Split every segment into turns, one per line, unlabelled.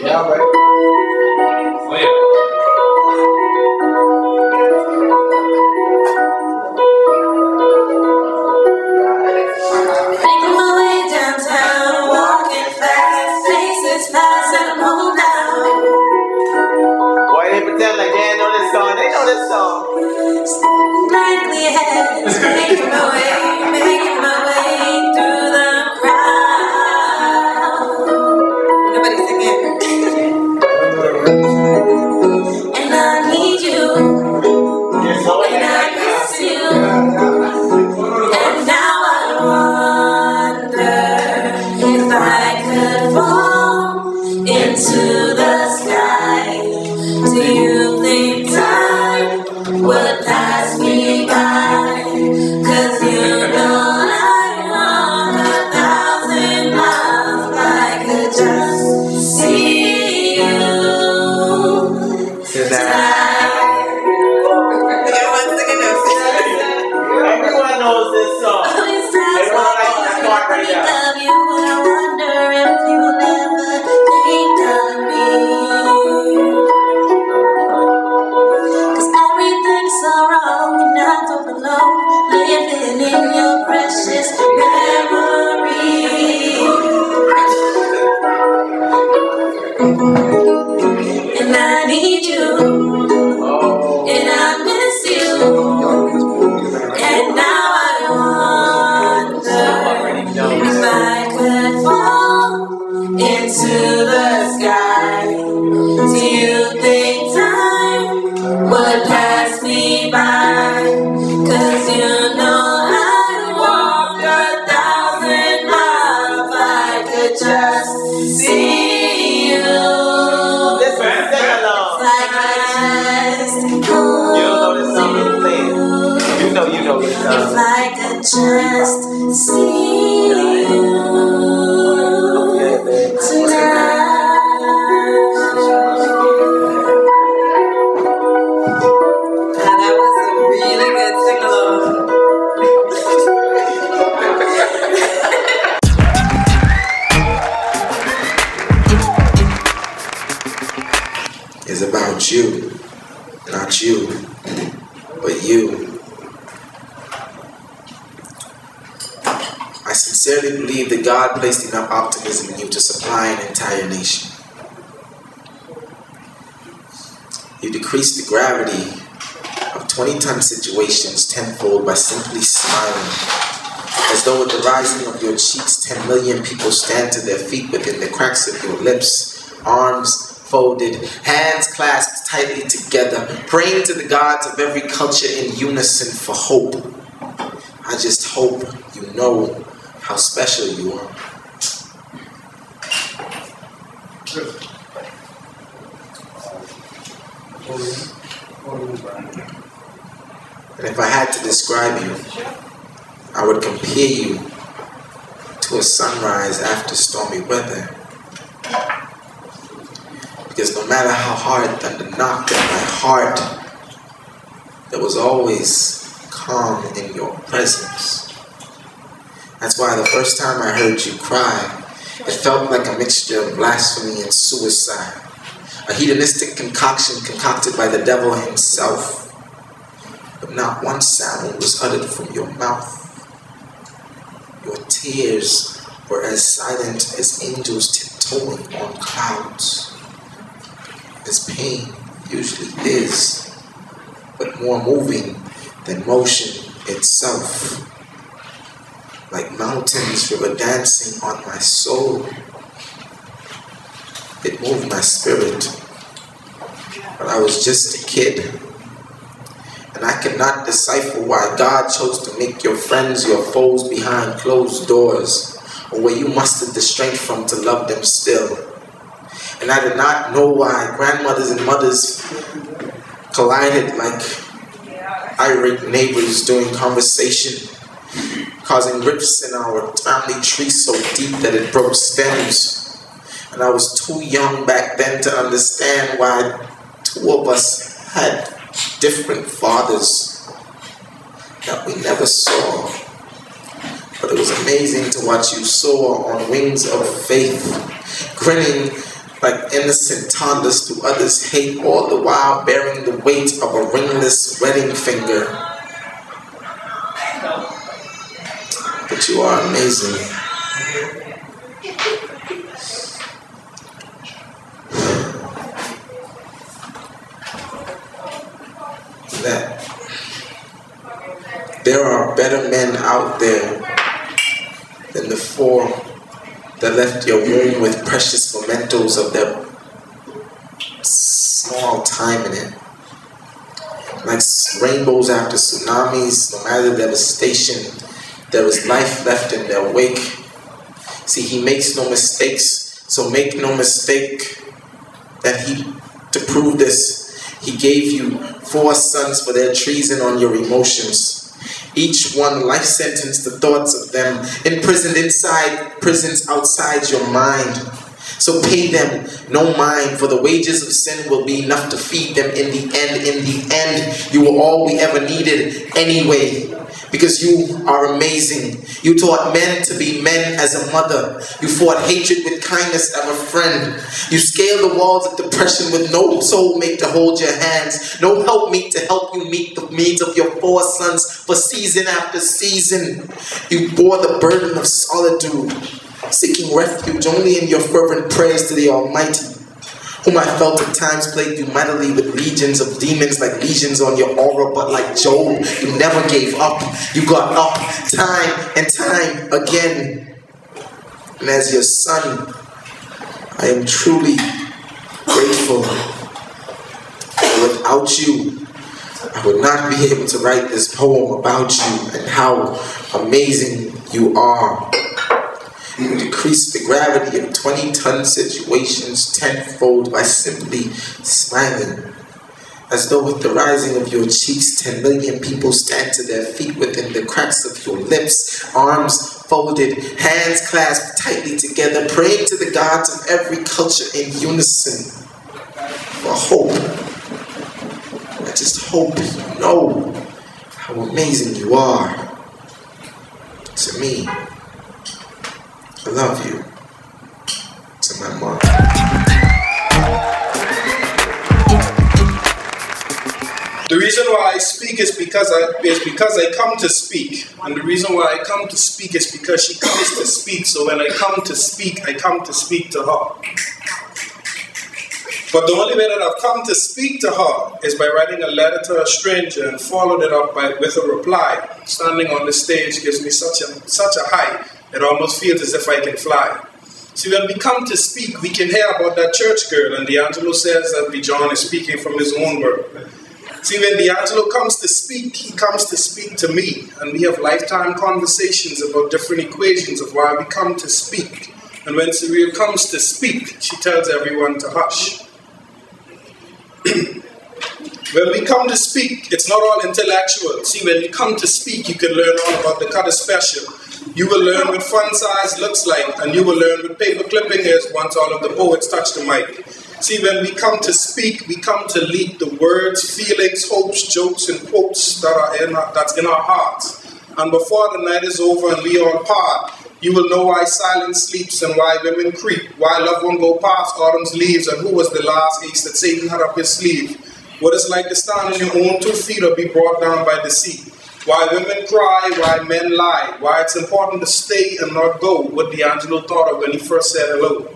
Yeah, right.
Oh, yeah.
Making my way downtown, walking fast, faces pass and I'm home now.
Boy, they pretend like they ain't know this song. They know this song.
Blankly ahead, making my way through the crowd. Nobody singing. And I need you, and I miss you, and now I wonder if I could fall into the sky. Do you think time would pass me by? 'Cause you know I walk 1,000 miles if I could just see you tonight. Everyone's singing this.
Everyone knows this song.
Always that's
Everyone
why
likes that part right
I
there.
love you. I wonder if you'll ever think of me. 'Cause everything's so wrong and I don't belong, living in your precious memory. And I need you, and I miss you, and now I wonder if I could fall into the sky. Do you think time would pass me by? 'Cause you know I'd walk 1,000 miles if I could just see you.
Listen, sing along.
If I could just hold
You don't know this song,
you.
play it. You know this
If
song.
I could just see you tonight. That was a really good sing-along.
Is about you, not you, but you. I sincerely believe that God placed enough optimism in you to supply an entire nation. You decreased the gravity of 20-ton situations tenfold by simply smiling, as though with the rising of your cheeks 10 million people stand to their feet within the cracks of your lips, arms folded, hands clasped tightly together, praying to the gods of every culture in unison for hope. I just hope you know how special you are. And if I had to describe you, I would compare you to a sunrise after stormy weather. Because no matter how hard thunder knocked at my heart, there was always calm in your presence. That's why the first time I heard you cry, it felt like a mixture of blasphemy and suicide. A hedonistic concoction concocted by the devil himself. But not one sound was uttered from your mouth. Your tears were as silent as angels tiptoeing on clouds. As pain usually is, but more moving than motion itself. Like mountains river dancing on my soul. It moved my spirit, but I was just a kid. And I could not decipher why God chose to make your friends your foes behind closed doors, or where you mustered the strength from to love them still. And I did not know why grandmothers and mothers collided like irate neighbors during conversation, causing rifts in our family tree so deep that it broke stems. And I was too young back then to understand why two of us had different fathers that we never saw. But it was amazing to watch you soar on wings of faith, grinning like innocent toddlers do others hate, all the while bearing the weight of a ringless wedding finger. But you are amazing. That there are better men out there than the four that left your womb with precious mementos of their small time in it. Like rainbows after tsunamis, no matter the devastation, there is life left in their wake. See, he makes no mistakes, so make no mistake that to prove this, he gave you 4 sons for their treason on your emotions. Each one life sentenced the thoughts of them, imprisoned inside prisons outside your mind. So pay them no mind, for the wages of sin will be enough to feed them in the end. In the end, you were all we ever needed anyway. Because you are amazing. You taught men to be men as a mother. You fought hatred with kindness as a friend. You scaled the walls of depression with no soulmate to hold your hands. No helpmeet to help you meet the needs of your 4 sons for season after season. You bore the burden of solitude, seeking refuge only in your fervent prayers to the Almighty, whom I felt at times plagued you mightily with legions of demons like lesions on your aura, but like Job, you never gave up. You got up time and time again. And as your son, I am truly grateful. Without you, I would not be able to write this poem about you and how amazing you are. You decrease the gravity of 20-ton situations tenfold by simply smiling. As though with the rising of your cheeks, 10 million people stand to their feet within the cracks of your lips, arms folded, hands clasped tightly together, praying to the gods of every culture in unison for hope. I just hope you know how amazing you are to me. I love you. To my mom.
The reason why I speak is because I come to speak. And the reason why I come to speak is because she comes to speak. So when I come to speak to her. But the only way that I've come to speak to her is by writing a letter to a stranger and followed it up with a reply. Standing on the stage gives me such a high. It almost feels as if I can fly. See, when we come to speak, we can hear about that church girl, and D'Angelo says that John is speaking from his own word. See, when D'Angelo comes to speak, he comes to speak to me, and we have lifetime conversations about different equations of why we come to speak. And when Surreal comes to speak, she tells everyone to hush. When we come to speak, it's not all intellectual. See, when you come to speak, you can learn all about the Cutter Special. You will learn what fun size looks like, and you will learn what paper clipping is once all of the poets touch the mic. See, when we come to speak, we come to lead the words, feelings, hopes, jokes, and quotes that's in our hearts. And before the night is over and we all part, you will know why silence sleeps and why women creep, why love won't go past autumn's leaves, and who was the last ace that Satan had up his sleeve. What it's like to stand on your own 2 feet or be brought down by the sea. Why women cry, why men lie, why it's important to stay and not go, what D'Angelo thought of when he first said hello.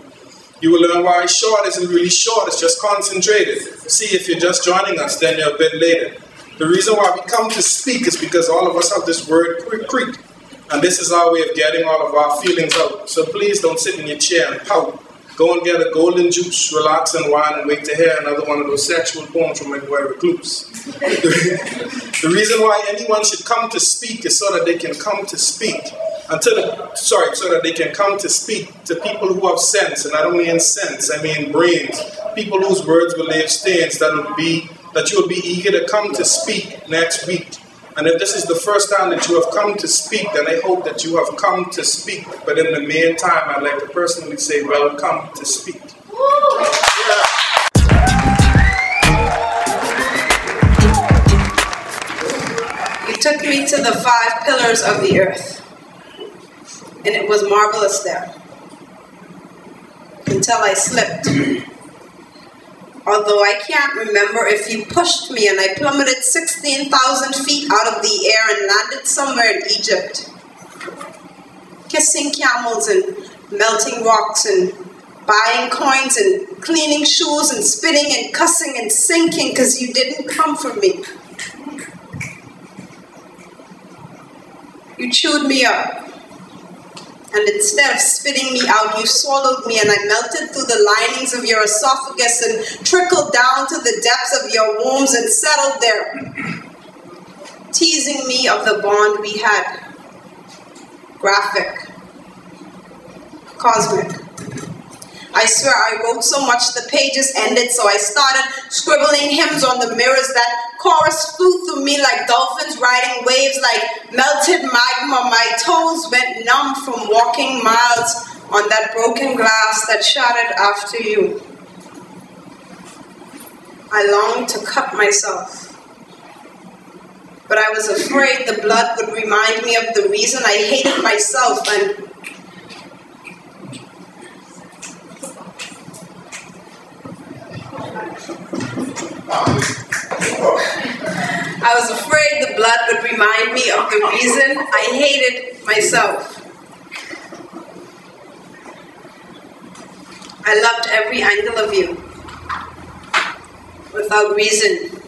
You will learn why short isn't really short, it's just concentrated. See, if you're just joining us, then you're a bit later. The reason why we come to speak is because all of us have this word creek. And this is our way of getting all of our feelings out. So please don't sit in your chair and pout. Go and get a golden juice, relax and wine, and wait to hear another one of those sexual poems from my boy Recluse. The reason why anyone should come to speak is so that they can come to speak. So that they can come to speak to people who have sense, and I don't mean sense, I mean brains. People whose words will leave stains that you will be eager to come to speak next week. And if this is the first time that you have come to speak, then I hope that you have come to speak. But in the meantime, I'd like to personally say, welcome to speak.
You took me to the 5 pillars of the earth, and it was marvelous there. until I slipped. Although I can't remember if you pushed me and I plummeted 16,000 feet out of the air and landed somewhere in Egypt. Kissing camels and melting rocks and buying coins and cleaning shoes and spitting and cussing and sinking because you didn't come for me. You chewed me up. And instead of spitting me out, you swallowed me and I melted through the linings of your esophagus and trickled down to the depths of your wombs and settled there, teasing me of the bond we had. Graphic. Cosmic. I swear I wrote so much the pages ended, so I started scribbling hymns on the mirrors. That chorus flew through me like dolphins riding waves, like melted magma. My toes went numb from walking miles on that broken glass that shattered after you. I longed to cut myself, but I was afraid the blood would remind me of the reason I hated myself, and I was afraid the blood would remind me of the reason I hated myself. I loved every angle of you, without reason.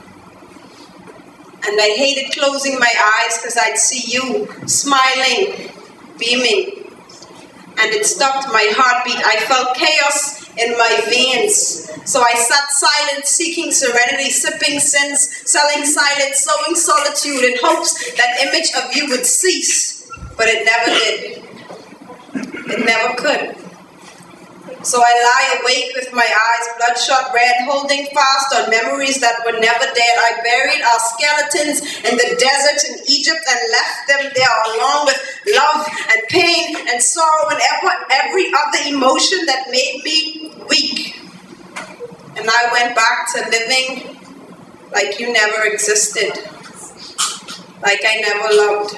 And I hated closing my eyes because I'd see you smiling, beaming. And it stopped my heartbeat. I felt chaos in my veins. So I sat silent, seeking serenity, sipping sins, selling silence, sowing solitude in hopes that image of you would cease. But it never did. It never could. So I lie awake with my eyes bloodshot red, holding fast on memories that were never dead. I buried our skeletons in the desert in Egypt and left them there along with love and pain and sorrow and every other emotion that made me weak. And I went back to living like you never existed, like I never loved.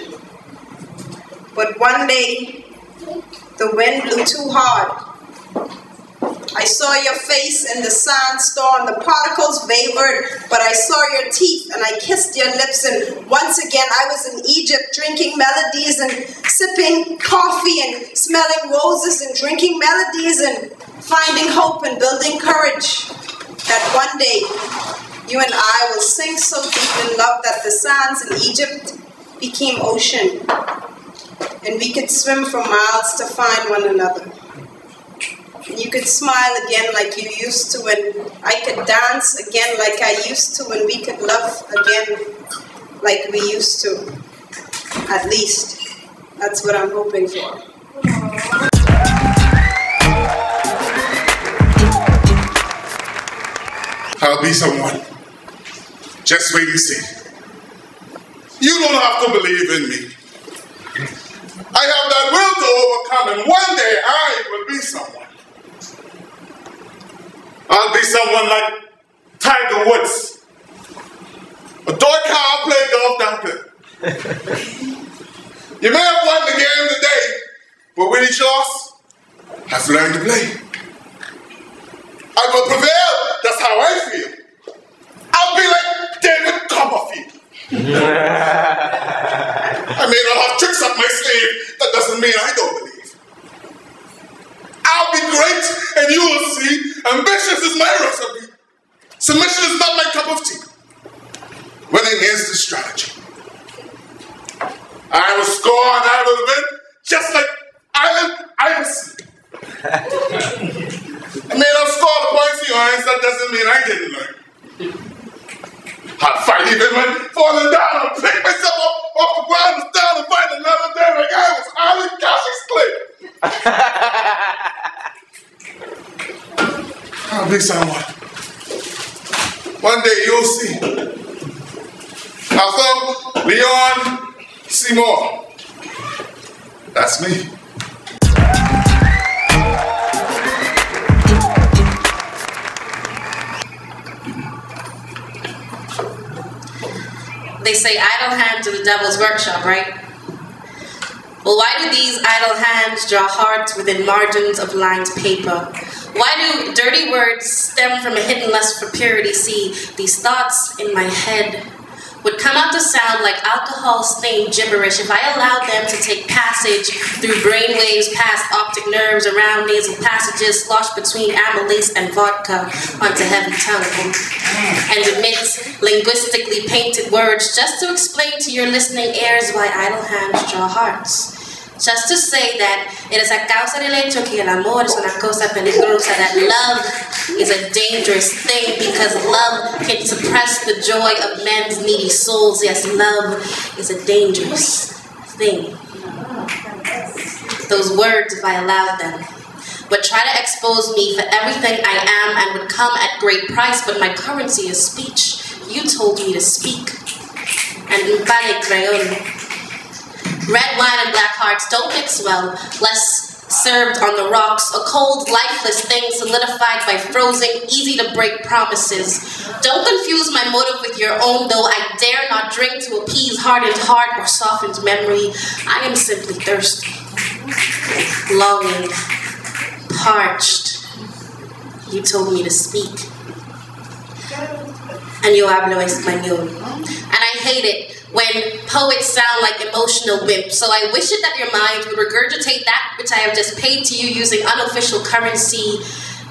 But one day, the wind blew too hard. I saw your face in the sandstorm, the particles wavered, but I saw your teeth and I kissed your lips, and once again I was in Egypt drinking melodies and sipping coffee and smelling roses and drinking melodies and finding hope and building courage that one day you and I will sink so deep in love that the sands in Egypt became ocean and we could swim for miles to find one another. And you could smile again like you used to, and I could dance again like I used to, and we could love again like we used to. At least, that's what I'm hoping for.
I'll be someone. Just wait and see. You don't have to believe in me. I have that will to overcome, and one day I will be someone. I'll be someone like Tiger Woods. A toy car play golf down there. You may have won the game today, but when it's yours, I've learned to play. I will prevail. That's how I feel. I'll be like David Copperfield. I may not have tricks up my sleeve. That doesn't mean I don't believe. I'll be great, and you will see. Ambitious is my recipe. Submission is not my cup of tea. Winning is the strategy. I will score and I will win, just like Allen Iverson. I may not score the points in your hands, that doesn't mean I didn't learn. I'll fight even when falling down. I'll pick myself up off the ground and down and find another day like I was Allen Cassius Clay. I'll be someone. One day you'll see. Also, Leon Seymour. That's me.
They say idle hands are the devil's workshop, right? Well, why do these idle hands draw hearts within margins of lined paper? Why do dirty words stem from a hidden lust for purity? See, these thoughts in my head would come out to sound like alcohol-stained gibberish if I allowed them to take passage through brainwaves, past optic nerves, around nasal passages, sloshed between amylase and vodka onto heavy tongue, and emit linguistically painted words just to explain to your listening ears why idle hands draw hearts. Just to say that it is a causa del hecho que el amor es una cosa peligrosa, that love is a dangerous thing because love can suppress the joy of men's needy souls. Yes, love is a dangerous thing. Those words, if I allowed them, would try to expose me for everything I am and would come at great price, but my currency is speech. You told me to speak. And un vale creole. Red wine and black hearts don't mix well, less served on the rocks, a cold, lifeless thing solidified by frozen, easy-to-break promises. Don't confuse my motive with your own, though I dare not drink to appease hardened heart or softened memory. I am simply thirsty, longing, parched. You told me to speak. And yo hablo español. And I hate it when poets sound like emotional wimps. So I wish it that your minds would regurgitate that which I have just paid to you using unofficial currency.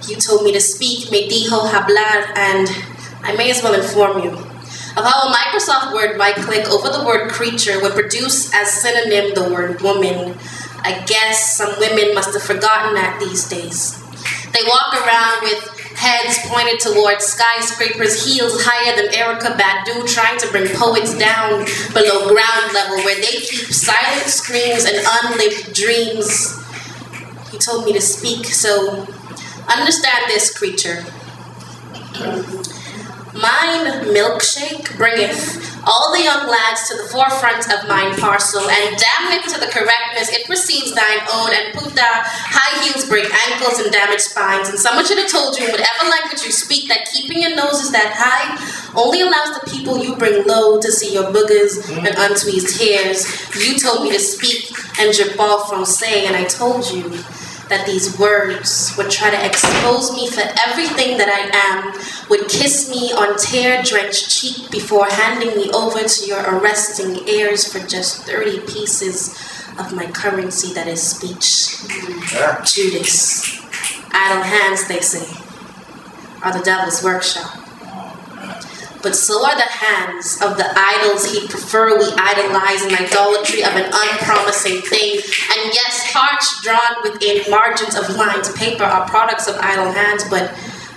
You told me to speak, me dijo hablar, and I may as well inform you of how a Microsoft Word right-click over the word creature would produce as synonym the word woman. I guess some women must have forgotten that these days. They walk around with heads pointed towards skyscrapers, heels higher than Erykah Badu, trying to bring poets down below ground level where they keep silent screams and unlived dreams. He told me to speak, so understand this, creature. Mine milkshake bringeth all the young lads to the forefront of mine parcel, and damn it to the correctness, it precedes thine own, and puta, high heels break ankles and damage spines, and someone should have told you in whatever language you speak that keeping your noses that high only allows the people you bring low to see your boogers and untweezed hairs. You told me to speak and je parle français, and I told you that these words would try to expose me for everything that I am, would kiss me on tear-drenched cheek before handing me over to your arresting ears for just 30 pieces of my currency that is speech.
Yeah.
Judas, idle hands, they say, are the devil's workshop. But so are the hands of the idols he'd prefer we idolize in idolatry of an unpromising thing. And yes, hearts drawn within margins of lined paper are products of idle hands, but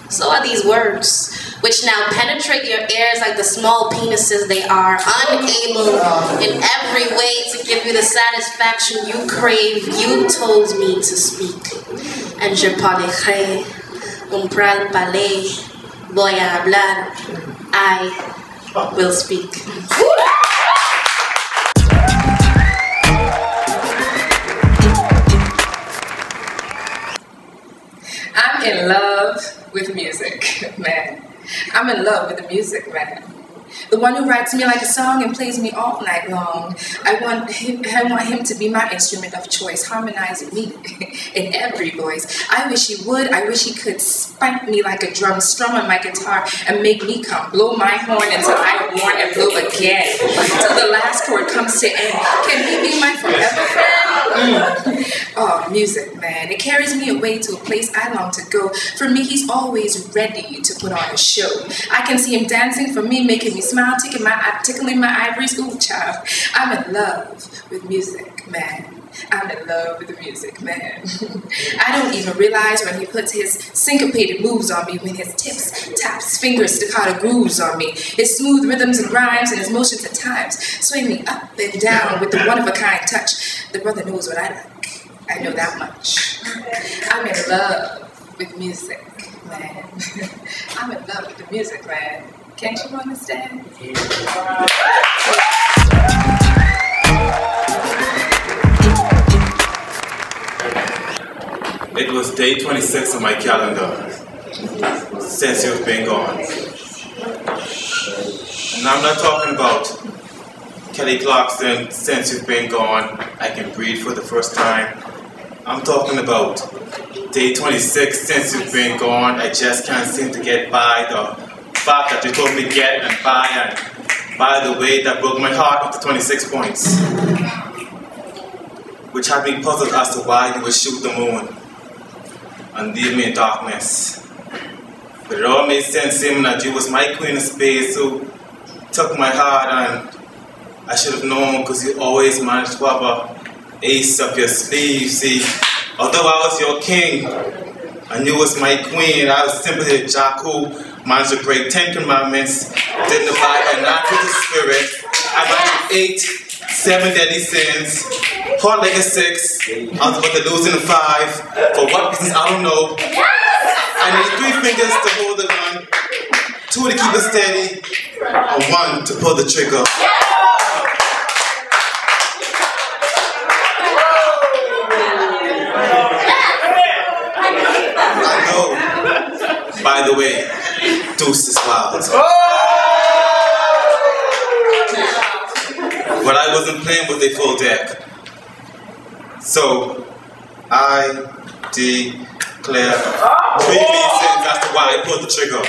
so are these words, which now penetrate your ears like the small penises they are, unable in every way to give you the satisfaction you crave. You told me to speak, and je parlerai, pral parler, voy a hablar. I will speak.
I'm in love with music, man. I'm in love with the music, man. The one who writes me like a song and plays me all night long. I want him to be my instrument of choice, harmonizing me in every voice. I wish he would. I wish he could spank me like a drum, strum on my guitar, and make me come, blow my horn until I'm worn and blow again, till the last chord comes to end. Can he be my forever friend? Oh, music, man. It carries me away to a place I long to go. For me, he's always ready to put on a show. I can see him dancing for me, making me smile, tickling my ivories. Ooh, child. I'm in love with music, man. I'm in love with the music, man. I don't even realize when he puts his syncopated moves on me, when his tips, taps, fingers, staccato grooves on me, his smooth rhythms and rhymes and his motions at times sway me up and down with the one-of-a-kind touch. The brother knows what I like. I know that much. I'm in love with music, man. I'm in love with the music, man. Can't you understand?
It was day 26 on my calendar since you've been gone. And I'm not talking about Kelly Clarkson, since you've been gone, I can breathe for the first time. I'm talking about day 26 since you've been gone. I just can't seem to get by the fact that you told me get and buy, and by the way, that broke my heart up to 26 points. Which had me puzzled as to why you would shoot the moon and leave me in darkness. But it all made sense, seeming that you was my queen of spades who took my heart, and I should have known because you always managed to have a ace up your sleeve. See, although I was your king and you was my queen, I was simply a jack who managed to break 10 commandments, didn't abide by not with the spirit. I managed 8, 7 deadly sins, hard like a 6, I was about to lose in a 5. For what reasons, I don't know. I need 3 fingers to hold the gun, 2 to keep it steady, and 1 to pull the trigger. I know. By the way, Deuce is wild. But I wasn't playing with a full deck. So, I declare 3 reasons as to why I pulled the trigger.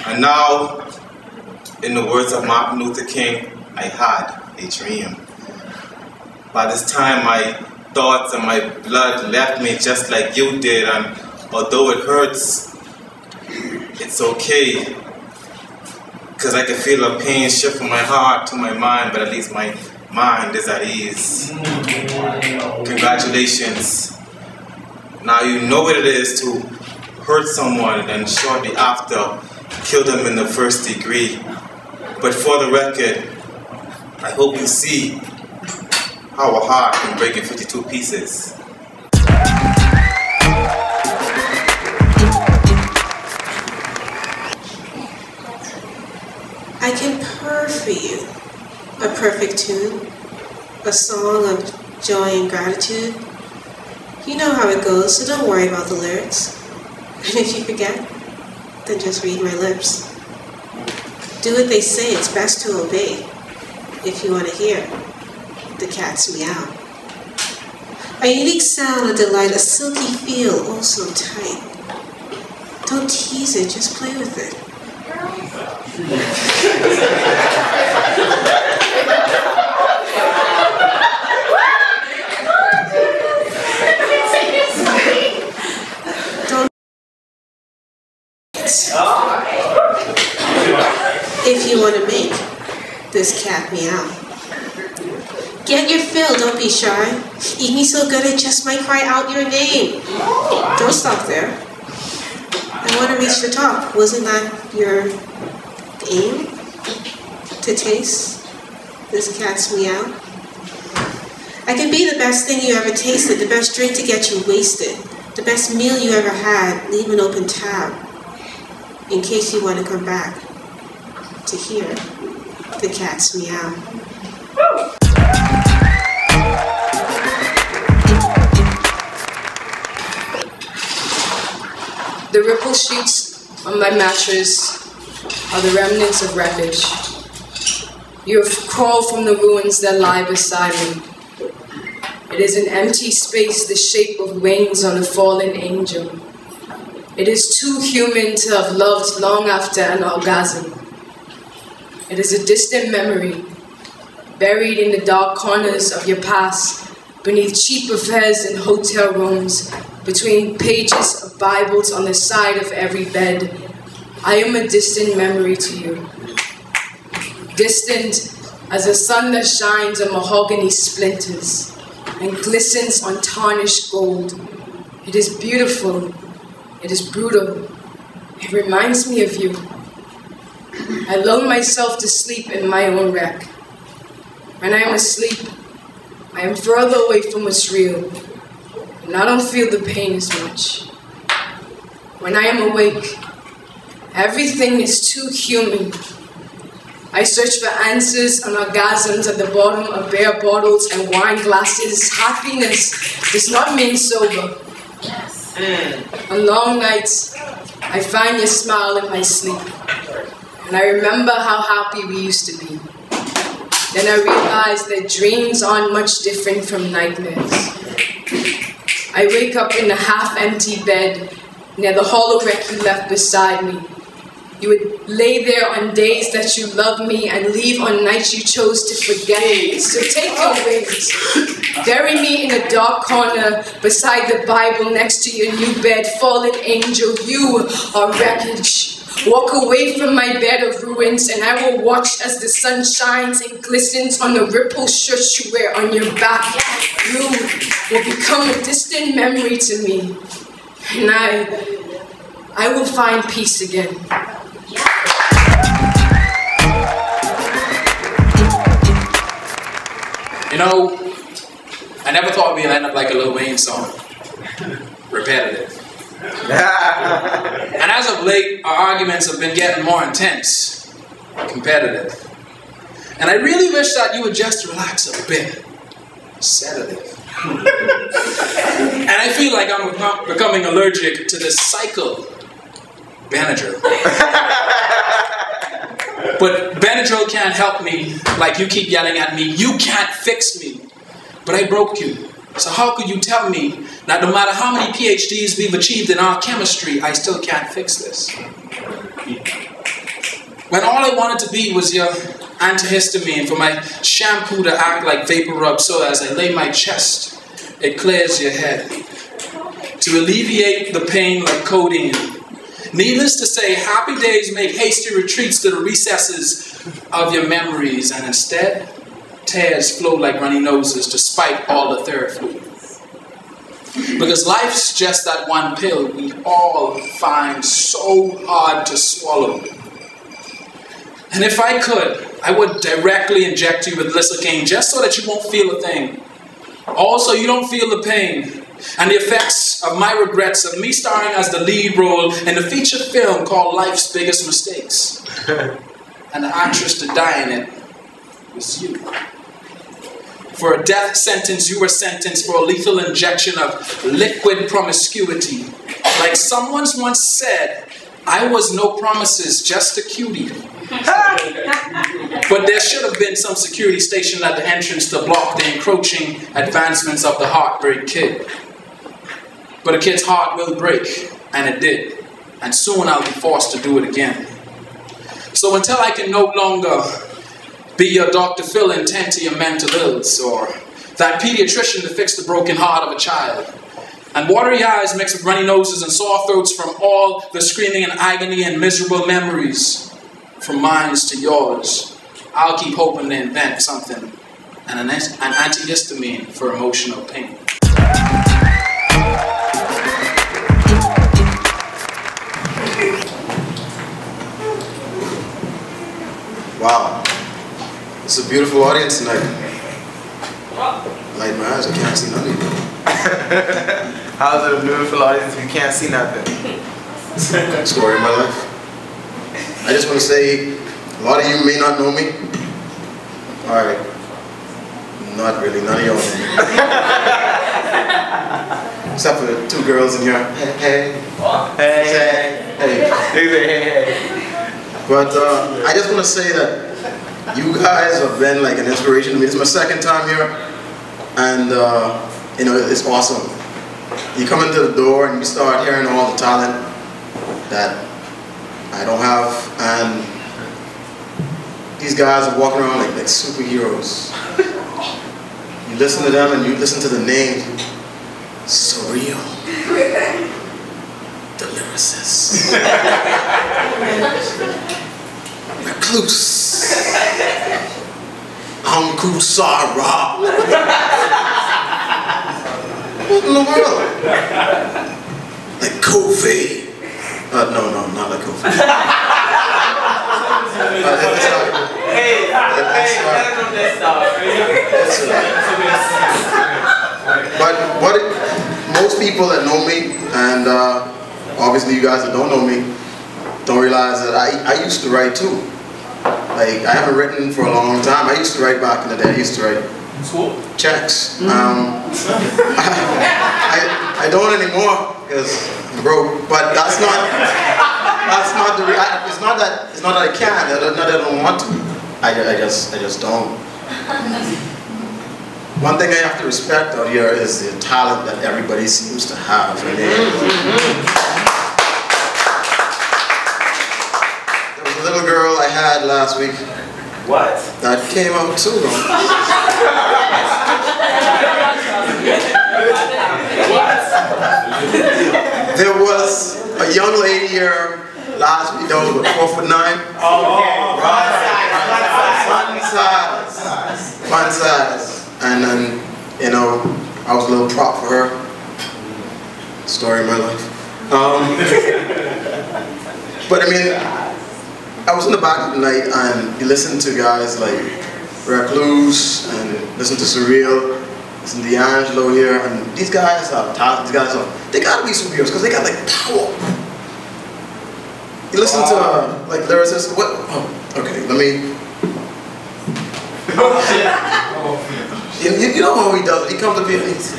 And now, in the words of Martin Luther King, I had a dream. By this time, my thoughts and my blood left me just like you did, and although it hurts, it's okay. Because I can feel a pain shift from my heart to my mind, but at least my mind is at ease. Congratulations. Now you know what it is to hurt someone and shortly after kill them in the 1st degree. But for the record, I hope you see how a heart can break in 52 pieces.
I can purr for you a perfect tune, a song of joy and gratitude. You know how it goes, so don't worry about the lyrics. And if you forget, then just read my lips. Do what they say, it's best to obey. If you want to hear the cat's meow. A unique sound, a delight, a silky feel, oh so tight. Don't tease it, just play with it. Don't. If you want to make this cat meow. Get your fill, don't be shy. Eat me so good it just might cry out your name. Don't stop there. I want to reach the top. Wasn't that your aim? To taste this cat's meow? I can be the best thing you ever tasted, the best drink to get you wasted, the best meal you ever had. Leave an open tab in case you want to come back to hear the cat's meow.
The ripple sheets on my mattress are the remnants of wreckage. You have crawled from the ruins that lie beside me. It is an empty space, the shape of wings on a fallen angel. It is too human to have loved long after an orgasm. It is a distant memory, buried in the dark corners of your past, beneath cheap affairs in hotel rooms, between pages of Bibles on the side of every bed. I am a distant memory to you. Distant as the sun that shines on mahogany splinters and glistens on tarnished gold. It is beautiful. It is brutal. It reminds me of you. I lull myself to sleep in my own wreck. When I am asleep, I am further away from what's real, and I don't feel the pain as much. When I am awake, everything is too human. I search for answers and orgasms at the bottom of beer bottles and wine glasses. Happiness does not mean sober. On long nights, I find your smile in my sleep, and I remember how happy we used to be. Then I realize that dreams aren't much different from nightmares. I wake up in a half-empty bed near the hollow wreck you left beside me. You would lay there on days that you loved me and leave on nights you chose to forget me. So take your wings. Bury me in a dark corner beside the Bible next to your new bed. Fallen angel, you are wreckage. Walk away from my bed of ruins and I will watch as the sun shines and glistens on the ripple shirt you wear on your back. You will become a distant memory to me. And I will find peace again.
You know, I never thought we'd end up like a Lil Wayne song. Repetitive. And as of late, our arguments have been getting more intense, competitive. And I really wish that you would just relax a bit. Sedative. And I feel like I'm becoming allergic to this cycle. Benadryl. But Benadryl can't help me like you keep yelling at me. You can't fix me. But I broke you. So how could you tell me that no matter how many PhDs we've achieved in our chemistry, I still can't fix this? When all I wanted to be was your antihistamine for my shampoo to act like vapor rub, so as I lay my chest, it clears your head. To alleviate the pain like codeine. Needless to say, happy days make hasty retreats to the recesses of your memories, and instead, tears flow like runny noses despite all the therapy. Because life's just that one pill we all find so hard to swallow. And if I could, I would directly inject you with lidocaine just so that you won't feel a thing. Also, you don't feel the pain and the effects of my regrets of me starring as the lead role in a feature film called Life's Biggest Mistakes. And the actress to die in it was you. For a death sentence, you were sentenced for a lethal injection of liquid promiscuity. Like someone once said, I was no promises, just a cutie. But there should have been some security stationed at the entrance to block the encroaching advancements of the heartbreak kid. But a kid's heart will break, and it did. And soon I'll be forced to do it again. So until I can no longer be your Dr. Phil and tend to your mental ills, or that pediatrician to fix the broken heart of a child, and watery eyes mixed with runny noses and sore throats from all the screaming and agony and miserable memories, from mine to yours, I'll keep hoping to invent something, and an antihistamine for emotional pain.
Wow. It's a beautiful audience tonight. Light my eyes, I can't see nothing.
How's it a beautiful audience if you can't see nothing?
Story of my life. I just want to say, a lot of you may not know me. Alright. Not really, none of y'all know me. Except for the two girls in here. Hey. Hey. But I just want to say that you guys have been like an inspiration to me. This is my second time here, and you know, it's awesome. You come into the door and you start hearing all the talent that I don't have, and these guys are walking around like superheroes. You listen to them and you listen to the names. Surreal. The lyricist. Recluse. Uncle Sarah. What in the world? Like Kofi. No, not like Kofi. But most people that know me, and obviously you guys that don't know me, don't realize that I used to write too. Like, I haven't written for a long time. I used to write back in the day. I used to write checks. I don't anymore because I'm broke. But that's not the reality. It's not that I can't. Not that I don't want to. I just don't. one thing I have to respect out here is the talent that everybody seems to have. I mean, there was a little girl I had last week.
What?
That came out too. There was a young lady here last week that was about 4'9". Fun size. And then, you know, I was a little prop for her. Story of my life. But I mean, I was in the back of the night and you listen to guys like Recluse and listen to Surreal, listen to D'Angelo here, and these guys are talent. These guys are, they gotta be superheroes because they got like power. You listen to like lyricists. What? Oh, okay. Let me. You know how he does it. He comes up here and he's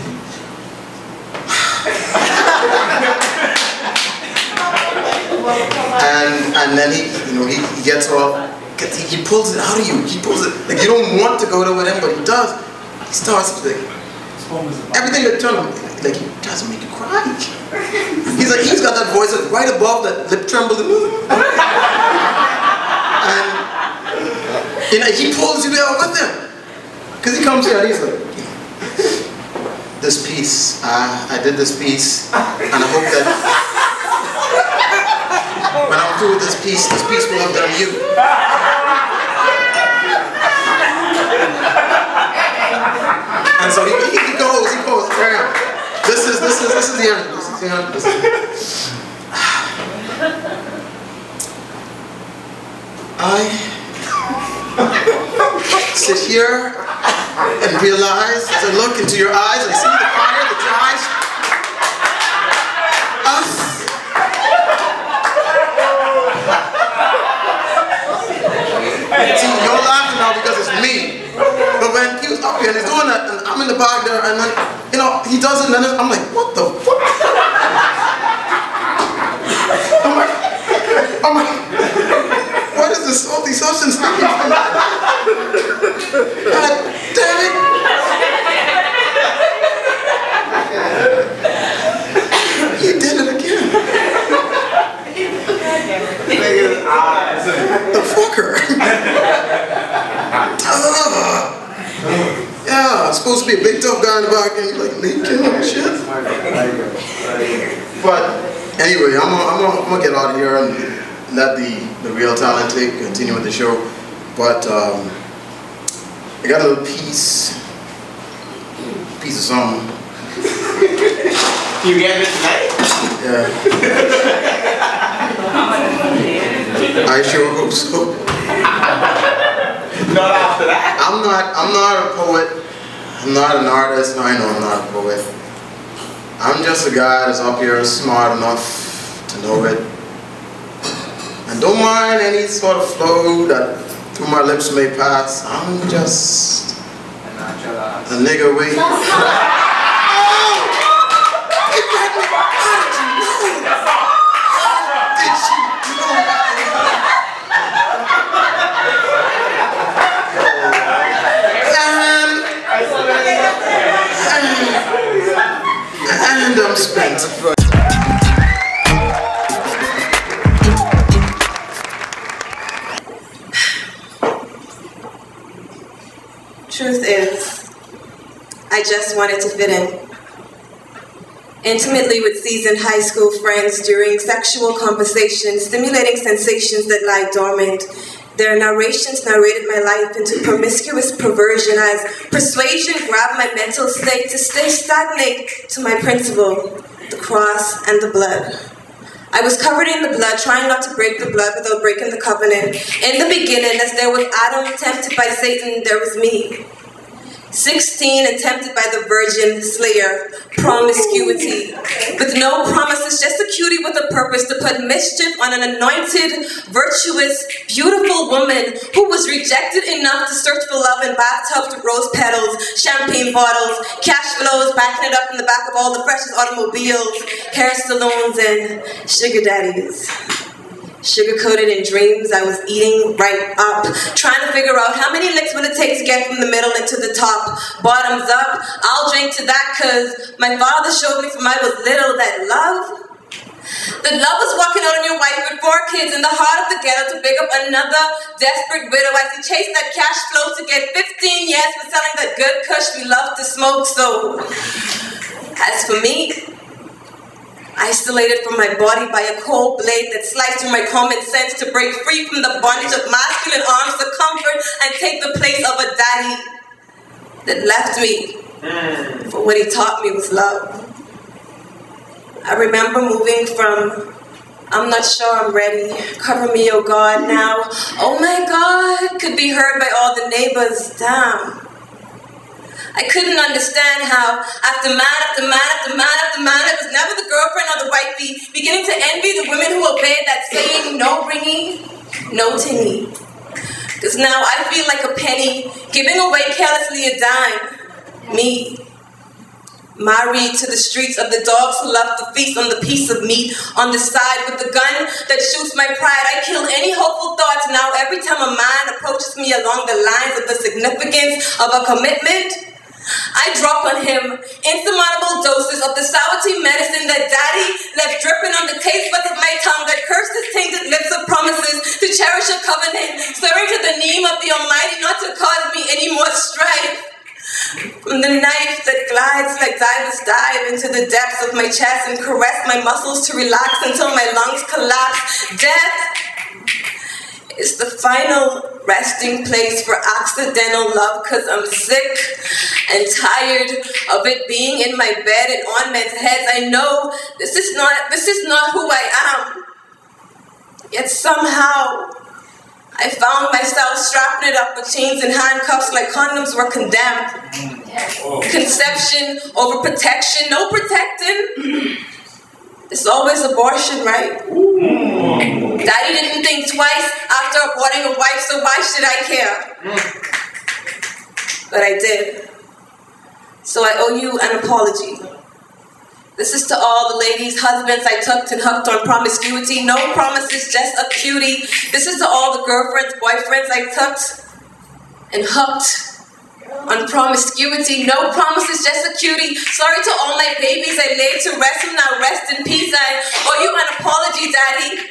and then he gets off. He pulls it out of you. He pulls it like you don't want to go there with him, but he does. He starts like everything that turns him like he tries to make you cry. He's like he's got that voice that's right above that lip tremble. And you know he pulls you there with him. Because he comes here and he's like, this piece, I did this piece, and I hope that when I'm through with this piece will have done you. And so he goes, this is the end, this is the end. I sit here and realize, as I look into your eyes, I see the fire that drives us. See, you're laughing now because it's me. But when he was up here and he's doing that, and I'm in the back there, and then, you know, he does it, and then I'm like, what the fuck? I'm like, what is this salty substance coming from? God damn it! He did it again. The fucker. Yeah, I'm supposed to be a big tough guy in the back, and you're like, me killing and shit. But anyway, I'm gonna get out of here and let the real talent continue with the show. But I got a little piece of something.
You get it tonight?
Yeah. I sure hope so.
Not after that.
I'm not a poet. I'm not an artist. No, I know I'm not a poet. I'm just a guy that's up here smart enough to know it. And don't mind any sort of flow that through my lips may pass. I'm just a nigga waiting. And I'm spent.
Truth is, I just wanted to fit in. Intimately with seasoned high school friends during sexual conversations, stimulating sensations that lie dormant. Their narrations narrated my life into promiscuous perversion as persuasion grabbed my mental state to stay stagnant to my principle, the cross and the blood. I was covered in the blood, trying not to break the blood without breaking the covenant. In the beginning, as there was Adam tempted by Satan, there was me. 16 and tempted by the virgin slayer, promiscuity. With no promises, just a cutie with a purpose to put mischief on an anointed, virtuous, beautiful woman who was rejected enough to search for love in bathtubs with rose petals, champagne bottles, cash flows, backing it up in the back of all the freshest automobiles, hair salons, and sugar daddies. Sugar-coated in dreams, I was eating right up, trying to figure out how many licks would it take to get from the middle into the top. Bottoms up, I'll drink to that cause my father showed me from I was little that love was walking out on your wife with 4 kids in the heart of the ghetto to pick up another desperate widow as he chased that cash flow to get 15 years for selling that good kush we love to smoke. So, as for me, isolated from my body by a cold blade that sliced through my common sense to break free from the bondage of masculine arms to comfort and take the place of a daddy that left me for what he taught me was love. I remember moving from, I'm not sure I'm ready, cover me, oh God, now, oh my God, could be heard by all the neighbors, damn. I couldn't understand how, after man after man after man after man, it was never the girlfriend or the wifey, beginning to envy the women who obeyed that saying, no ringy, no tingy. Because now I feel like a penny, giving away carelessly a dime. Me, married to the streets of the dogs who love to feast on the piece of meat on the side with the gun that shoots my pride. I kill any hopeful thoughts now every time a man approaches me along the lines of the significance of a commitment. I drop on him insurmountable doses of the sour tea medicine that daddy left dripping on the taste buds of my tongue that cursed his tainted lips of promises to cherish a covenant, swearing to the name of the Almighty not to cause me any more strife. From the knife that glides like divers dive into the depths of my chest and caress my muscles to relax until my lungs collapse. Death is the final resting place for accidental love because I'm sick and tired of it being in my bed and on men's heads. I know this is not who I am. Yet somehow I found myself strapping it up with chains and handcuffs like condoms were condemned. Conception over protection, no protecting. It's always abortion, right? Daddy didn't think twice after aborting a wife, so why should I care? But I did. So I owe you an apology. This is to all the ladies' husbands I tucked and hooked on promiscuity. No promises, just a cutie. This is to all the girlfriends, boyfriends I tucked and hooked on promiscuity. No promises, just a cutie. Sorry to all my babies I laid to rest and now rest in peace. I owe you an apology, Daddy,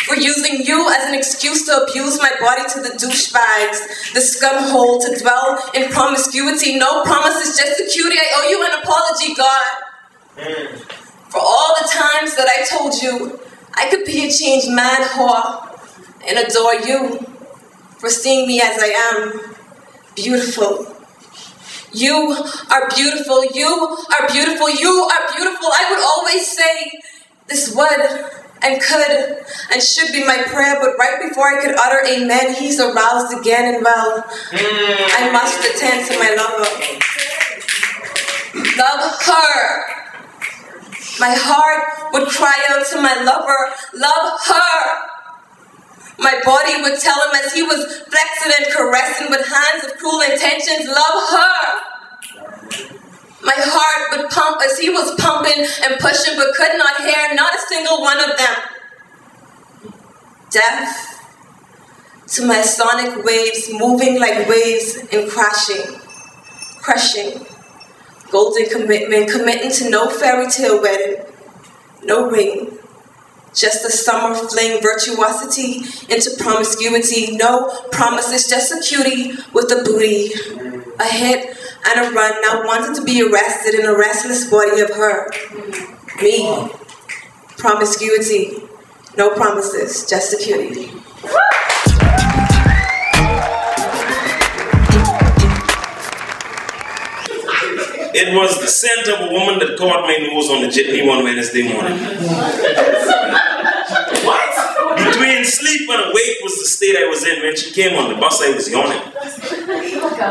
for using you as an excuse to abuse my body to the douchebags, the scum hole to dwell in promiscuity. No promises, just a cutie. I owe you an apology, God, for all the times that I told you I could be a changed man, whore, and adore you for seeing me as I am. Beautiful. You are beautiful. You are beautiful. You are beautiful. I would always say this would and could and should be my prayer, but right before I could utter amen, he's aroused again and well, I must attend to my lover. Love her. My heart would cry out to my lover, love her. My body would tell him as he was flexing and caressing with hands of cruel intentions, love her. My heart would pump as he was pumping and pushing, but could not hear not a single one of them. Deaf to my sonic waves, moving like waves and crashing, crushing. Golden commitment, committing to no fairy tale wedding, no ring. Just a summer fling, virtuosity into promiscuity. No promises, just a cutie with a booty. A hit and a run, now wanted to be arrested in a restless body of her. Me. Promiscuity. No promises, just a cutie.
It was the scent of a woman that caught my nose on the jitney one Wednesday morning. What? Between sleep and awake was the state I was in. When she came on the bus, I was yawning.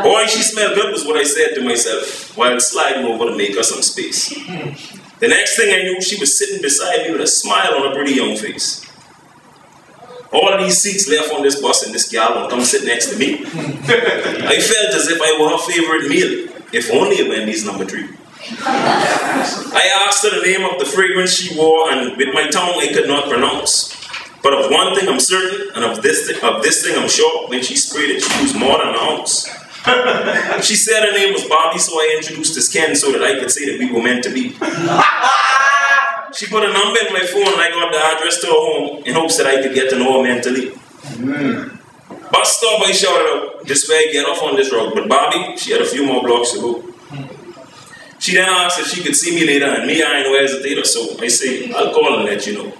Boy, she smelled good was what I said to myself while sliding over to make her some space. The next thing I knew, she was sitting beside me with a smile on her pretty young face. All these seats left on this bus and this gal won't come sit next to me. I felt as if I were her favorite meal. If only a Wendy's number 3. I asked her the name of the fragrance she wore, and with my tongue I could not pronounce. But of one thing I'm certain, and of this thing I'm sure, when she sprayed it, she used more than an ounce. She said her name was Bobby, so I introduced as Ken so that I could say that we were meant to be. She put a number in my phone and I got the address to her home in hopes that I could get to know her mentally. Bus stop, I shouted out, this way I get off on this road. But Bobby, she had a few more blocks to go. She then asked if she could see me later, and me, I ain't no hesitator, so I say, I'll call and let you know.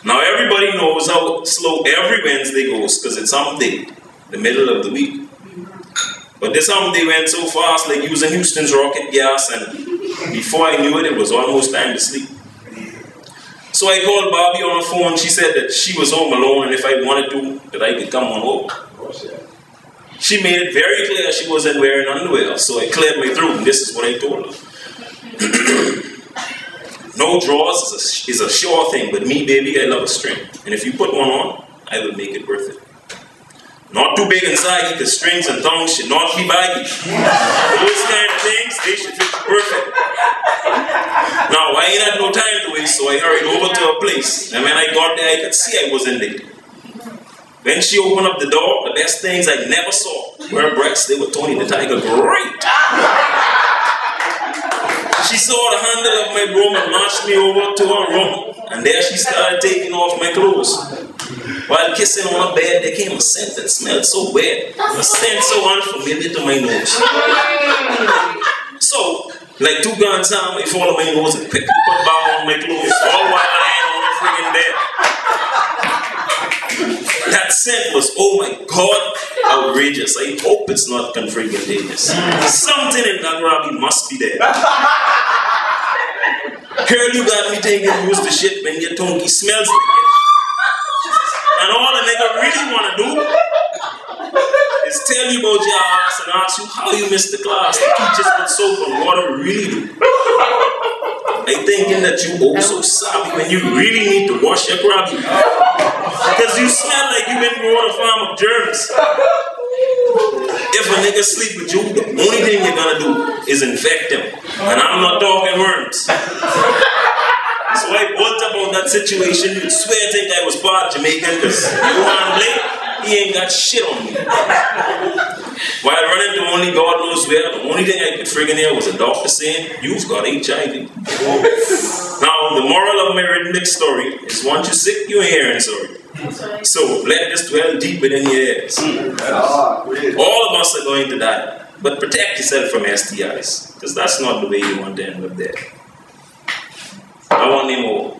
Now everybody knows how slow every Wednesday goes, because it's hump day, the middle of the week. But this hump day went so fast, like using Houston's rocket gas, and before I knew it, it was almost time to sleep. So I called Bobby on the phone. She said that she was home alone, and if I wanted to, that I could come on home. She made it very clear she wasn't wearing underwear, so I cleared my throat, and this is what I told her. No drawers is a sure thing, but me, baby, I love a string. And if you put one on, I will make it worth it. Not too big and saggy, because strings and thongs should not be baggy. Those kind of things, they should fit you perfect. Now, I ain't had no time to waste, so I hurried over to her place. And when I got there, I could see I wasn't late. When she opened up the door, the best things I never saw were her breasts. They were Tony the Tiger great. She saw the handle of my broom and marched me over to her room. And there she started taking off my clothes. While kissing on her bed, there came a scent that smelled so bad. A scent so unfamiliar to my nose. So, like two guns on, I followed my nose and quickly put bow on my clothes, all while lying on her friggin' bed. That scent was, oh my God, outrageous. I hope it's not contagious. Something in Nagrabi must be there. Girl, you got me thinking use the shit when your tongue smells like it. And all a nigga really want to do is tell you about your ass and ask you how you missed the class. The teachers with soap and water really do. I thinking that you also savvy when you really need to wash your grabby. Because you smell like you've been growing a farm of germs. If a nigga sleep with you, the only thing you're gonna do is infect him. And I'm not talking worms. So I built up on that situation. You'd swear I think I was part Jamaican because Johan Blake, he ain't got shit on me. While running to only God knows where, the only thing I could friggin' hear was a doctor saying, you've got HIV. Now, the moral of my rhythmic story is once you're sick, you ain't hearing sorry. So let this dwell deep within your ears. All of us are going to die, but protect yourself from STIs, because that's not the way you want to end up there. I want them all.